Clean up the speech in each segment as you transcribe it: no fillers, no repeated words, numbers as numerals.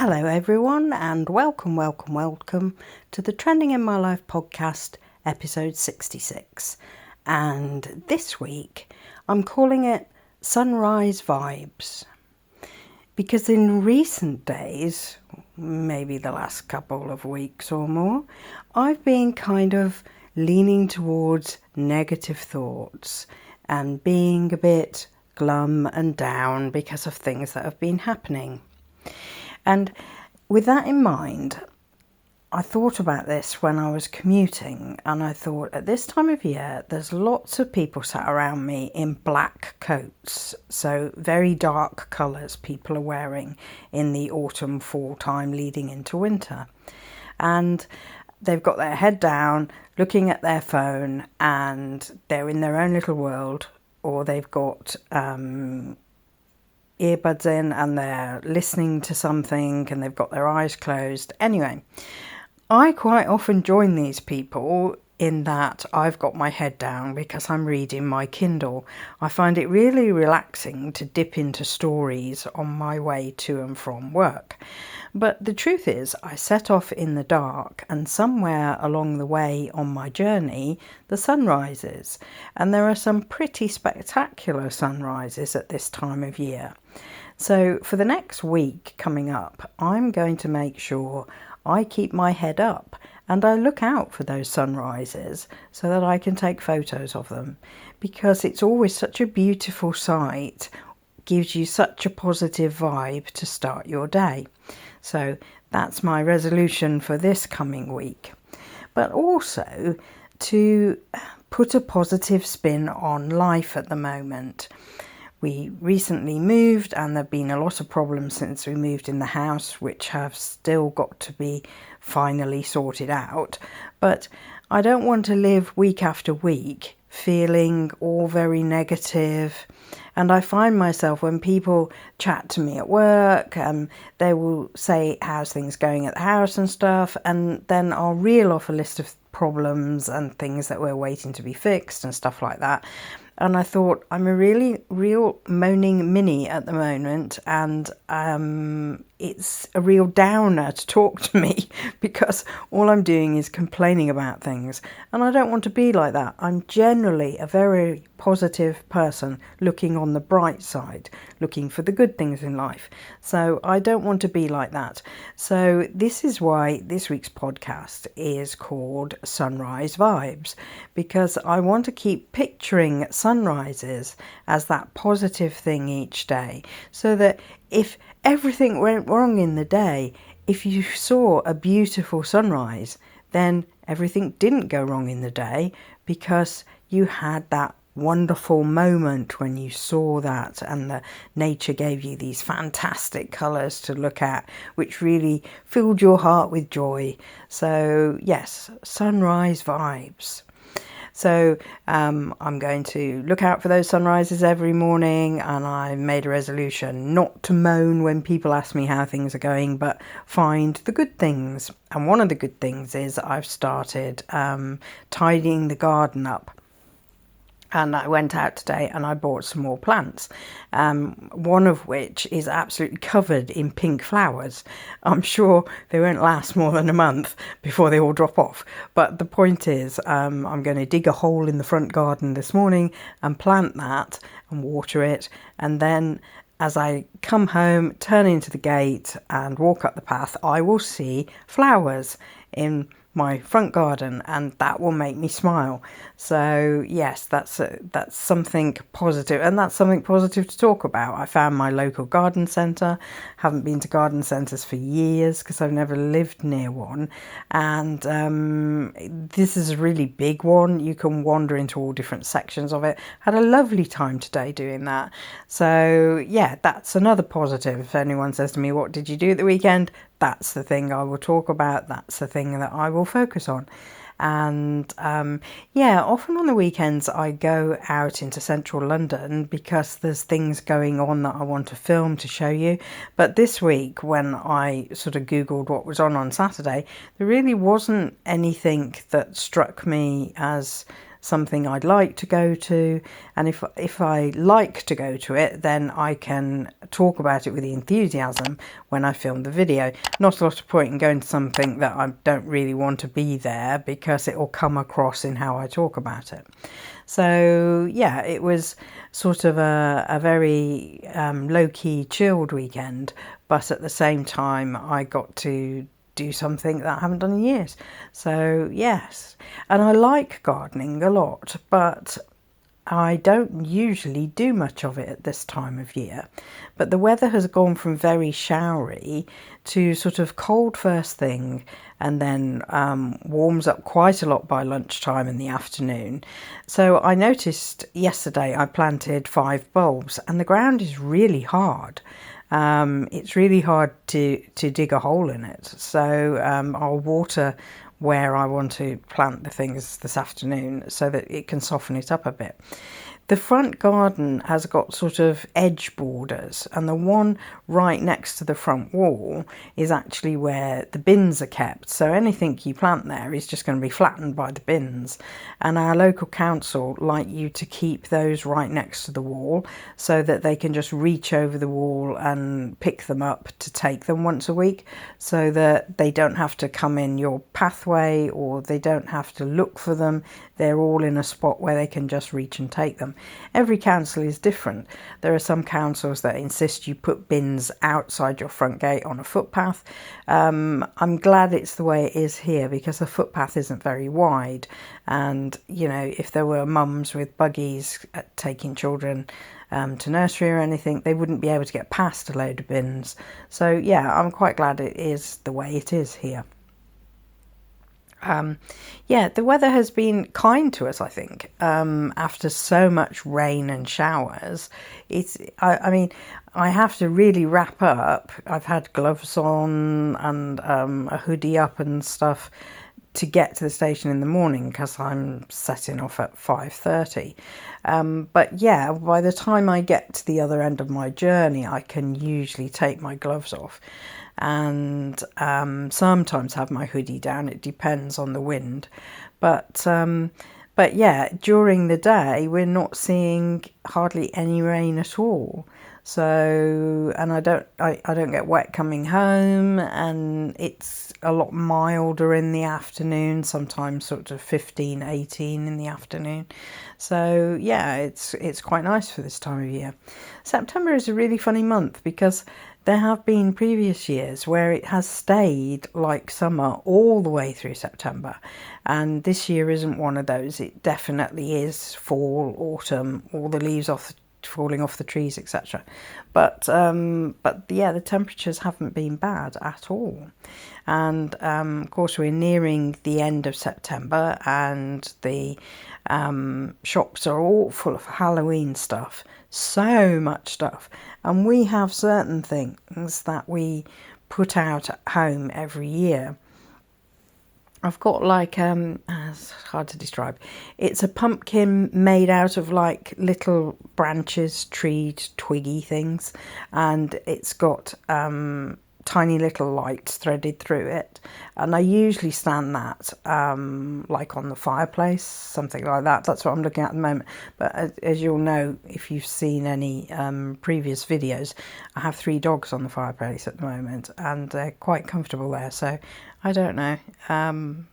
Hello everyone, and welcome to the Trending in My Life podcast, episode 66. And this week I'm calling it Sunrise Vibes, because in recent days, maybe the last couple of weeks or more, I've been kind of leaning towards negative thoughts and being a bit glum and down because of things that have been happening. And with that in mind, I thought about this when I was commuting, and I thought at this time of year there's lots of people sat around me in black coats, so very dark colours people are wearing in the autumn, fall time leading into winter. And they've got their head down, looking at their phone, and they're in their own little world, or they've got earbuds in and they're listening to something and they've got their eyes closed. Anyway, I quite often join these people in that I've got my head down because I'm reading my Kindle. I find it really relaxing to dip into stories on my way to and from work. But the truth is, I set off in the dark, and somewhere along the way on my journey, the sun rises. And there are some pretty spectacular sunrises at this time of year. So for the next week coming up, I'm going to make sure I keep my head up and I look out for those sunrises so that I can take photos of them, because it's always such a beautiful sight, gives you such a positive vibe to start your day. So that's my resolution for this coming week. But also to put a positive spin on life at the moment. We recently moved, and there have been a lot of problems since we moved in the house, which have still got to be finally sorted out. But I don't want to live week after week feeling all very negative. And I find myself, when people chat to me at work, they will say, how's things going at the house and stuff, and then I'll reel off a list of problems and things that we're waiting to be fixed and stuff like that. And I thought, I'm a real moaning Minnie at the moment, and it's a real downer to talk to me because all I'm doing is complaining about things. And I don't want to be like that. I'm generally a very positive person, looking on the bright side, looking for the good things in life. So I don't want to be like that. So this is why this week's podcast is called Sunrise Vibes, because I want to keep picturing sunrises as that positive thing each day, so that if everything went wrong in the day, if you saw a beautiful sunrise, then everything didn't go wrong in the day because you had that wonderful moment when you saw that, and the nature gave you these fantastic colours to look at, which really filled your heart with joy. So yes, sunrise vibes. So I'm going to look out for those sunrises every morning, and I made a resolution not to moan when people ask me how things are going, but find the good things. And one of the good things is I've started tidying the garden up. And I went out today and I bought some more plants, one of which is absolutely covered in pink flowers. I'm sure they won't last more than a month before they all drop off. But the point is, I'm going to dig a hole in the front garden this morning and plant that and water it. And then as I come home, turn into the gate and walk up the path, I will see flowers in my front garden, and that will make me smile. So yes, that's something positive, and that's something positive to talk about. I found my local garden centre. Haven't been to garden centres for years because I've never lived near one, and this is a really big one. You can wander into all different sections of it. Had a lovely time today doing that. So yeah, that's another positive. If anyone says to me, what did you do at the weekend? That's the thing I will talk about. That's the thing that I will focus on. And often on the weekends I go out into central London because there's things going on that I want to film to show you. But this week, when I sort of Googled what was on Saturday, there really wasn't anything that struck me as something I'd like to go to, and if I like to go to it, then I can talk about it with the enthusiasm when I film the video. Not a lot of point in going to something that I don't really want to be there, because it will come across in how I talk about it. So yeah, it was sort of a very low-key, chilled weekend, but at the same time I got to do something that I haven't done in years. So yes, and I like gardening a lot, but I don't usually do much of it at this time of year. But the weather has gone from very showery to sort of cold first thing, and then warms up quite a lot by lunchtime in the afternoon. So I noticed yesterday I planted 5 bulbs, and the ground is really hard. It's really hard to dig a hole in it. So I'll water where I want to plant the things this afternoon so that it can soften it up a bit. The front garden has got sort of edge borders, and the one right next to the front wall is actually where the bins are kept. So anything you plant there is just going to be flattened by the bins. And our local council like you to keep those right next to the wall so that they can just reach over the wall and pick them up to take them once a week, so that they don't have to come in your pathway or they don't have to look for them. They're all in a spot where they can just reach and take them. Every council is different. There are some councils that insist you put bins outside your front gate on a footpath. I'm glad it's the way it is here, because the footpath isn't very wide, and you know, if there were mums with buggies taking children to nursery or anything, they wouldn't be able to get past a load of bins. So yeah, I'm quite glad it is the way it is here. Yeah, the weather has been kind to us, I think, after so much rain and showers. I mean, I have to really wrap up. I've had gloves on and a hoodie up and stuff to get to the station in the morning, because I'm setting off at 5:30. But yeah, by the time I get to the other end of my journey, I can usually take my gloves off, and sometimes have my hoodie down. It depends on the wind, but yeah, during the day we're not seeing hardly any rain at all. So, and I don't get wet coming home, and it's a lot milder in the afternoon, sometimes sort of 15, 18 in the afternoon. So yeah, it's quite nice for this time of year. September is a really funny month, because there have been previous years where it has stayed like summer all the way through September, and this year isn't one of those. It definitely is fall, autumn, all the leaves falling off the trees, etc. But yeah, the temperatures haven't been bad at all. And of course we're nearing the end of September, and the shops are all full of Halloween stuff. So much stuff, and we have certain things that we put out at home every year. I've got like it's hard to describe. It's a pumpkin made out of like little branches, treed, twiggy things, and it's got tiny little lights threaded through it, and I usually stand that like on the fireplace, something like that. That's what I'm looking at the moment. But as you'll know, if you've seen any previous videos, I have 3 dogs on the fireplace at the moment, and they're quite comfortable there. So I don't know, I'm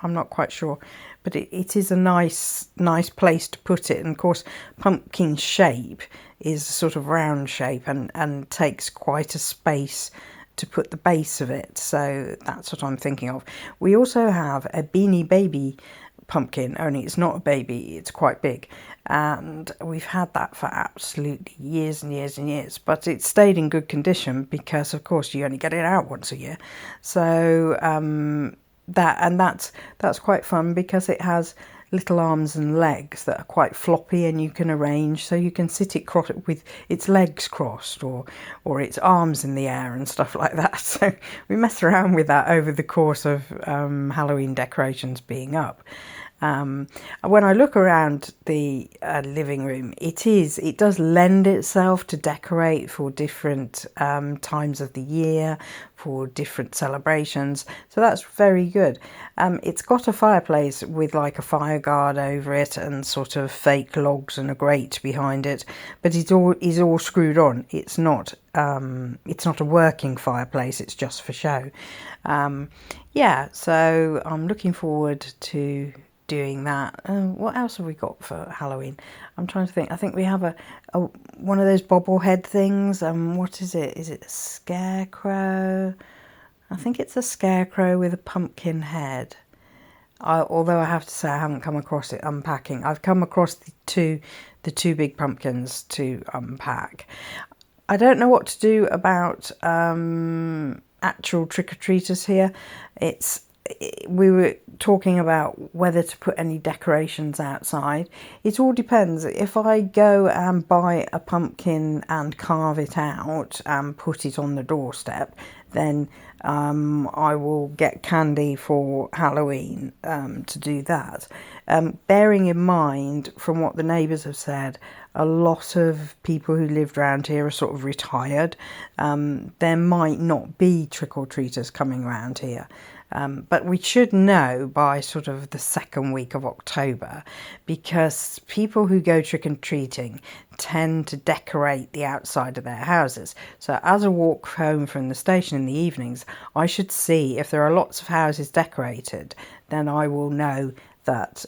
not quite sure, but it is a nice place to put it. And of course, pumpkin shape is a sort of round shape, and takes quite a space to put the base of it. So that's what I'm thinking of. We also have a Beanie Baby pumpkin, only it's not a baby, it's quite big, and we've had that for absolutely years and years and years, but it stayed in good condition because of course you only get it out once a year. So that's quite fun, because it has little arms and legs that are quite floppy, and you can arrange so you can sit it with its legs crossed, or its arms in the air and stuff like that. So we mess around with that over the course of Halloween decorations being up. When I look around the living room, it does lend itself to decorate for different times of the year, for different celebrations. So that's very good. It's got a fireplace with like a fire guard over it and sort of fake logs and a grate behind it, but it's all screwed on. It's not a working fireplace. It's just for show. Yeah, so I'm looking forward to doing that. What else have we got for Halloween? I'm trying to think. I think we have a one of those bobblehead things. What is it? Is it a scarecrow? I think it's a scarecrow with a pumpkin head. Although I have to say I haven't come across it unpacking. I've come across the two big pumpkins to unpack. I don't know what to do about actual trick-or-treaters here. We were talking about whether to put any decorations outside. It all depends. If I go and buy a pumpkin and carve it out and put it on the doorstep, then I will get candy for Halloween to do that. Bearing in mind, from what the neighbours have said, a lot of people who lived around here are sort of retired. There might not be trick-or-treaters coming around here. But we should know by sort of the second week of October, because people who go trick-or-treating tend to decorate the outside of their houses. So as I walk home from the station in the evenings, I should see if there are lots of houses decorated, then I will know that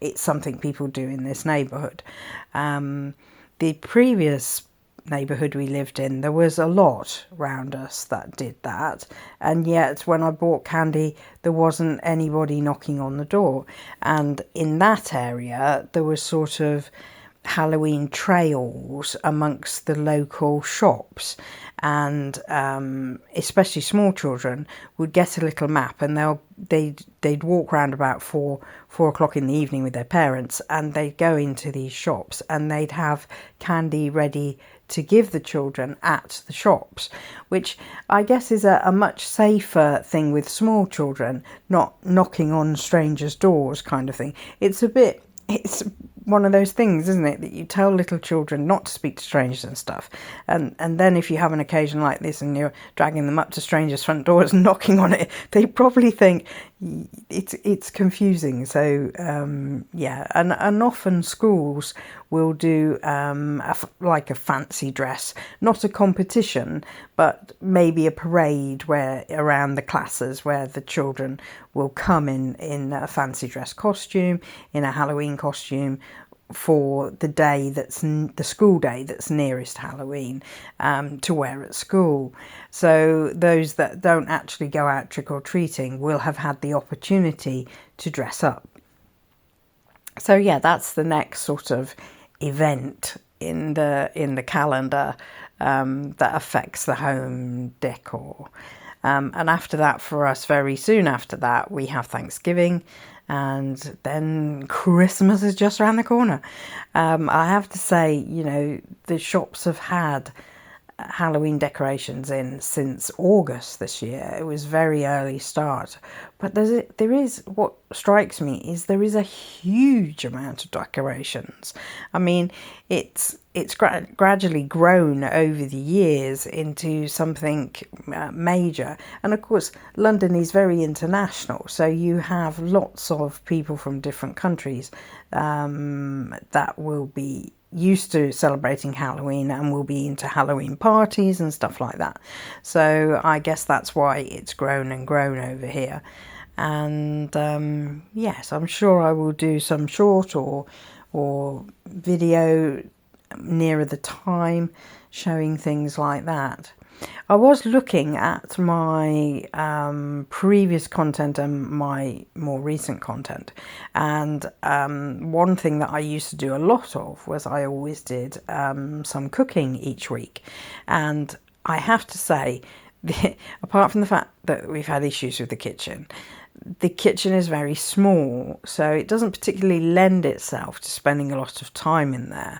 it's something people do in this neighbourhood. The previous neighbourhood we lived in, there was a lot around us that did that, and yet when I bought candy there wasn't anybody knocking on the door. And in that area there was sort of Halloween trails amongst the local shops, and especially small children would get a little map and they'd walk around about four o'clock in the evening with their parents, and they'd go into these shops and they'd have candy ready to give the children at the shops, which I guess is a much safer thing with small children, not knocking on strangers' doors kind of thing. It's one of those things, isn't it, that you tell little children not to speak to strangers and stuff, and then if you have an occasion like this and you're dragging them up to strangers' front doors and knocking on it, they probably think it's confusing. So yeah, and often schools will do like a fancy dress, not a competition, but maybe a parade where around the classes where the children will come in a fancy dress costume, in a Halloween costume, for the day the school day that's nearest Halloween, to wear at school. So those that don't actually go out trick-or-treating will have had the opportunity to dress up. So yeah, that's the next sort of event in the calendar that affects the home decor. And after that, for us, very soon after that, we have Thanksgiving, and then Christmas is just around the corner. I have to say, you know, the shops have had Halloween decorations in since August this year. It was very early start, but there is what strikes me is there is a huge amount of decorations. I mean, it's gradually grown over the years into something major, and of course London is very international, so you have lots of people from different countries that will be used to celebrating Halloween and will be into Halloween parties and stuff like that. So I guess that's why it's grown and grown over here. And yes, I'm sure I will do some short or video nearer the time showing things like that. I was looking at my previous content and my more recent content, and one thing that I used to do a lot of was I always did some cooking each week. And I have to say, apart from the fact that we've had issues with the kitchen is very small, so it doesn't particularly lend itself to spending a lot of time in there.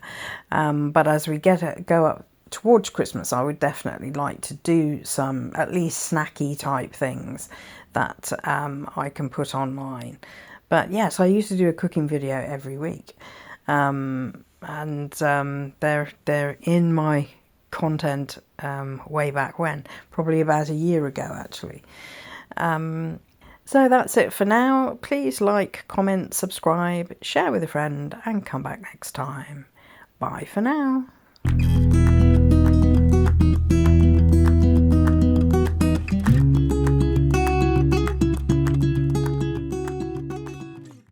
But as we go up towards Christmas, I would definitely like to do some at least snacky type things that I can put online. But yes, I used to do a cooking video every week, and they're in my content way back when, probably about a year ago actually. So that's it for now. Please like, comment, subscribe, share with a friend, and come back next time. Bye for now.